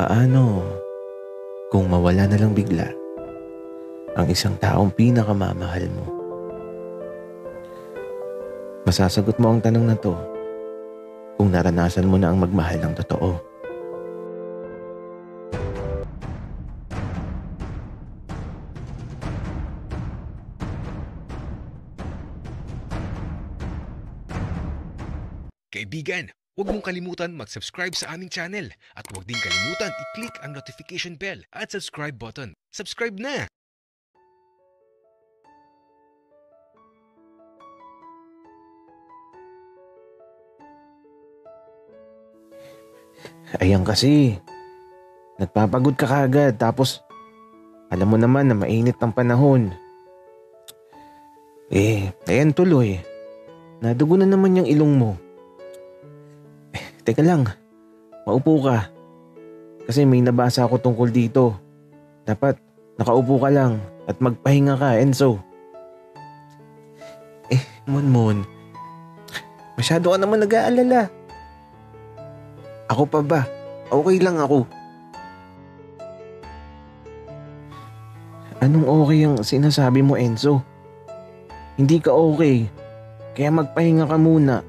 Paano kung mawala na lang bigla ang isang taong pinakamamahal mo? Masasagot mo ang tanong na to kung naranasan mo na ang magmahal ng totoo. Kaibigan, huwag mong kalimutan mag-subscribe sa aming channel at huwag din kalimutan i-click ang notification bell at subscribe button. Subscribe na! Ayan kasi, nagpapagod ka kagad tapos alam mo naman na mainit ang panahon. Ayan tuloy. Nadugo na naman yung ilong mo. Teka lang, maupo ka. Kasi may nabasa ako tungkol dito. Dapat nakaupo ka lang at magpahinga ka, Enzo. Monmon, masyado ka naman nag-aalala. Ako pa ba? Okay lang ako. Anong okay ang sinasabi mo, Enzo? Hindi ka okay. Kaya magpahinga ka muna.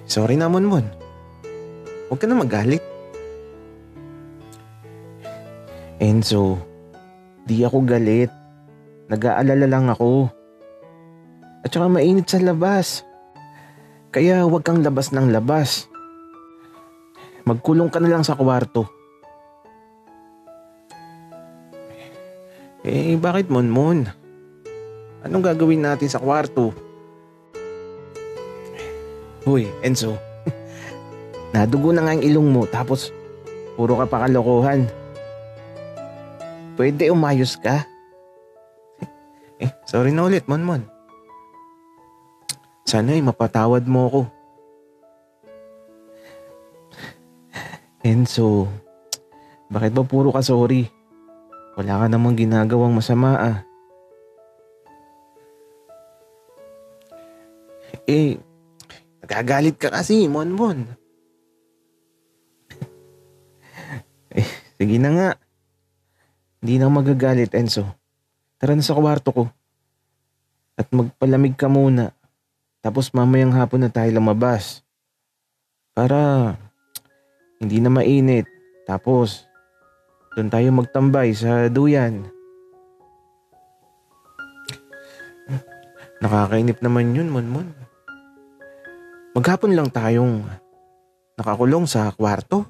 Sorry na, Monmon. Huwag ka na magalit. Enzo, di ako galit. Nag-aalala lang ako. At saka mainit sa labas. Kaya huwag kang labas ng labas. Magkulong ka na lang sa kwarto. Bakit, Monmon? Anong gagawin natin sa kwarto? Hoy, Enzo. Nadugo na nga yung ilong mo tapos puro ka pa kalokohan. Pwede umayos ka? Sorry na ulit, Monmon. Sana'y mapatawad mo ako. Enzo, bakit ba puro ka sorry? Wala ka namang ginagawang masama ah. Nagagalit ka kasi, Monmon. Sige na nga. Hindi na magagalit, Enzo. Tara na sa kwarto ko. At magpalamig ka muna. Tapos mamayang hapon na tayo lumabas. Para hindi na mainit. Tapos doon tayo magtambay sa duyan. Nakakainip naman yun, Monmon. Maghapon lang tayong nakakulong sa kwarto.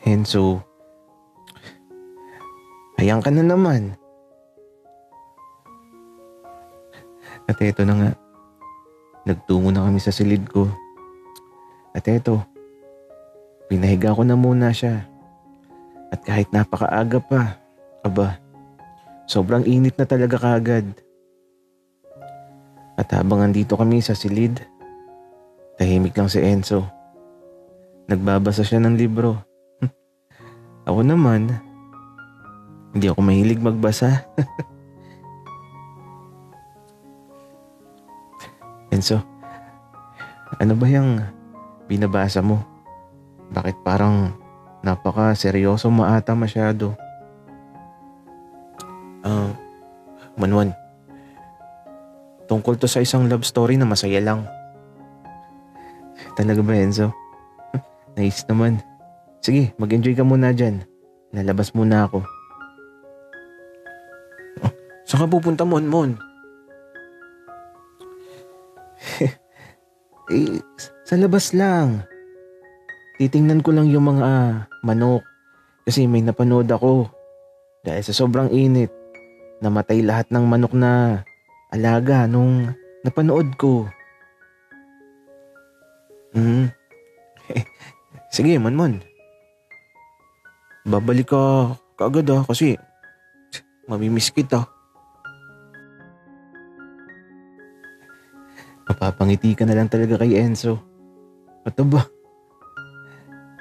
Enzo, ayan ka na naman. At eto na nga, nagtungo na kami sa silid ko. At eto, pinahiga ko na muna siya. At kahit napakaaga pa, sobrang init na talaga kagad. At habang andito kami sa silid, tahimik lang si Enzo. Nagbabasa siya ng libro. Ako naman, hindi ako mahilig magbasa. Enzo, ano ba yung binabasa mo? Bakit parang napaka-seryoso mo ata masyado? Monmon, tungkol to sa isang love story na masaya lang. Talaga ba, Enzo? Nice naman. Sige, mag-enjoy ka muna dyan. Lalabas muna ako. Saan ka pupunta, Monmon? Sa labas lang. Titingnan ko lang yung mga manok. Kasi may napanood ako. Dahil sa sobrang init, namatay lahat ng manok na alaga nung napanood ko. Sige, Monmon. Babalik ka kaagad kasi mamimiss kita. Mapapangiti ka na lang talaga kay Enzo. Ano ba?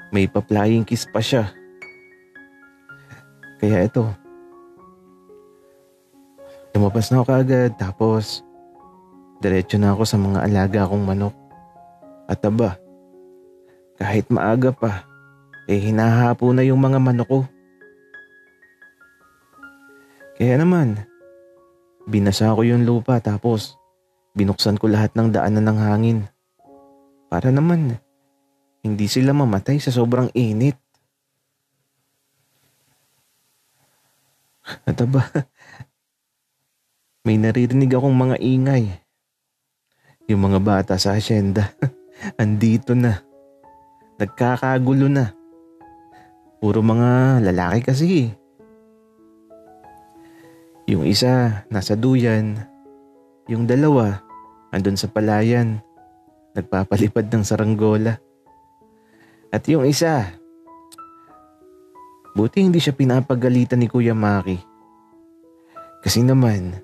May pa-flying kiss pa siya. Kaya ito, lumabas na ako kaagad tapos diretso na ako sa mga alaga kong manok. At aba, kahit maaga pa, hinahapo na yung mga manok ko. Kaya naman, binasa ko yung lupa tapos binuksan ko lahat ng daanan ng hangin. Para naman, hindi sila mamatay sa sobrang init. At aba, may naririnig akong mga ingay. Yung mga bata sa asyenda, andito na. Nagkakagulo na. Puro mga lalaki kasi. Yung isa, nasa duyan. Yung dalawa, andun sa palayan. Nagpapalipad ng saranggola. At yung isa, buti hindi siya pinapagalitan ni Kuya Maki. Kasi naman,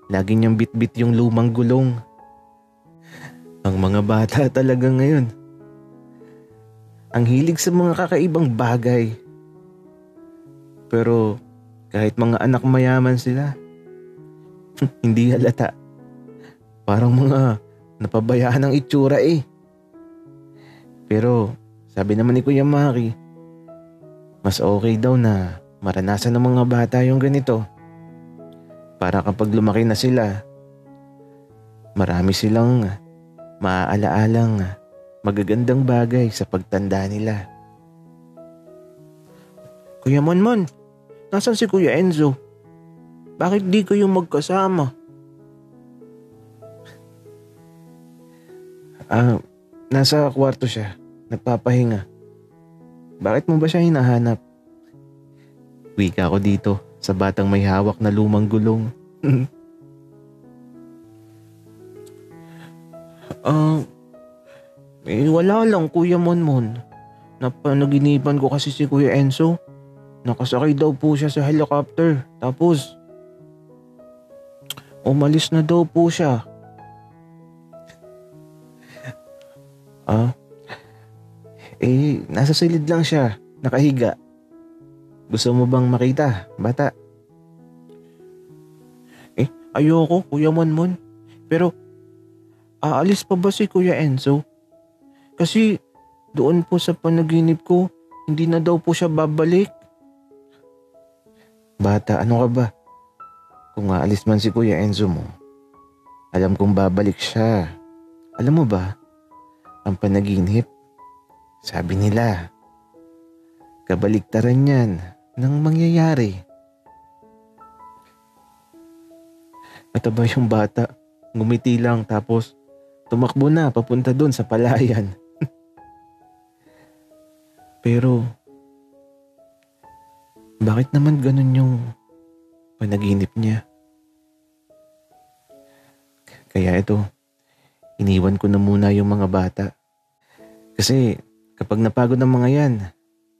lagi niyang bitbit yung lumang gulong. Ang mga bata talaga ngayon, ang hilig sa mga kakaibang bagay. Pero kahit mga anak mayaman sila, hindi halata. Parang mga napabayaan ng itsura eh. Pero sabi naman ni Kuya Maki, mas okay daw na maranasan ng mga bata yung ganito. Para kapag lumaki na sila, marami silang maaala-alang magagandang bagay sa pagtanda nila. Kuya Monmon, nasan si Kuya Enzo? Bakit di kayo magkasama? Nasa kwarto siya. Nagpapahinga. Bakit mo ba siya hinahanap? Wika ko dito sa batang may hawak na lumang gulong. Wala lang Kuya Monmon. Napanaginipan ko kasi si Kuya Enzo. Nakasakay daw po siya sa helicopter. Tapos, umalis na daw po siya. Nasa silid lang siya. Nakahiga. Gusto mo bang makita, bata? Ayoko, Kuya Monmon. Pero, aalis pa ba si Kuya Enzo? Kasi, doon po sa panaginip ko, hindi na daw po siya babalik. Bata, ano ka ba? Kung aalis man si Kuya Enzo mo, alam kong babalik siya. Alam mo ba, ang panaginip, sabi nila, kabaliktaran yan ng mangyayari. Mataba yung bata, ngumiti lang tapos tumakbo na papunta doon sa palayan. Pero, bakit naman ganun yung panaginip niya? Kaya ito, iniwan ko na muna yung mga bata. Kasi kapag napagod ng mga yan,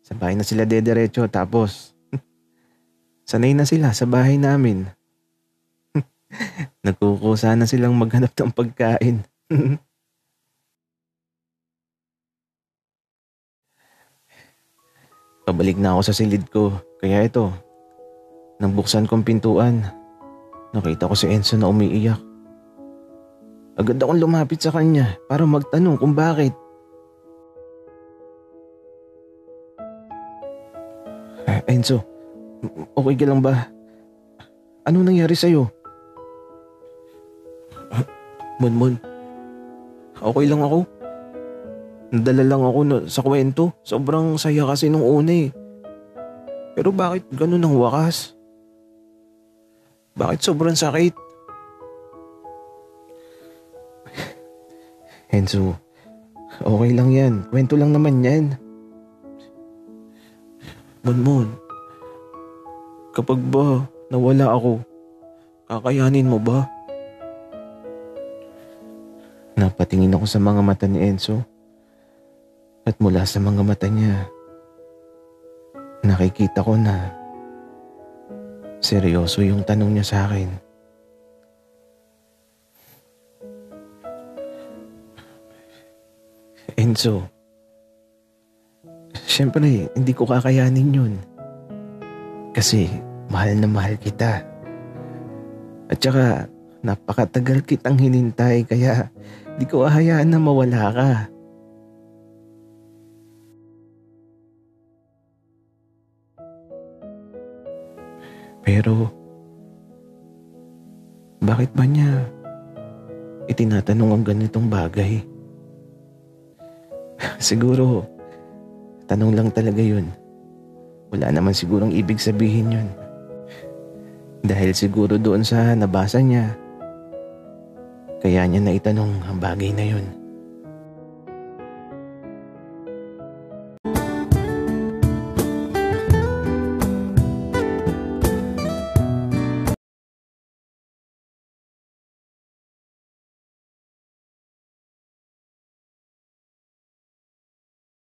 sa bahay na sila dederecho tapos sanay na sila sa bahay namin. Nagkukusa na silang maghanap ng pagkain. Pabalik na ako sa silid ko. Kaya ito, nang buksan kong pintuan, nakita ko si Enzo na umiiyak. Agad akong lumapit sa kanya para magtanong kung bakit. Enzo, okay ka lang ba? Ano nangyari sa'yo? Monmon, okay lang ako. Nadala lang ako sa kwento. Sobrang saya kasi nung una eh. Pero bakit ganun ang wakas? Bakit sobrang sakit? Enzo, okay lang yan. Kwento lang naman yan. Monmon, kapag ba nawala ako, kakayanin mo ba? Napatingin ako sa mga mata ni Enzo. At mula sa mga mata niya, nakikita ko na seryoso yung tanong niya sa akin. Enzo, syempre hindi ko kakayanin yun. Kasi mahal na mahal kita. At saka napakatagal kitang hinintay kaya di ko ahayaan na mawala ka. Pero, bakit ba niya itinatanong ang ganitong bagay? Siguro, tanong lang talaga yun. Wala naman sigurong ibig sabihin yun. Dahil siguro doon sa nabasa niya, kaya niya naitanong ang bagay na yun.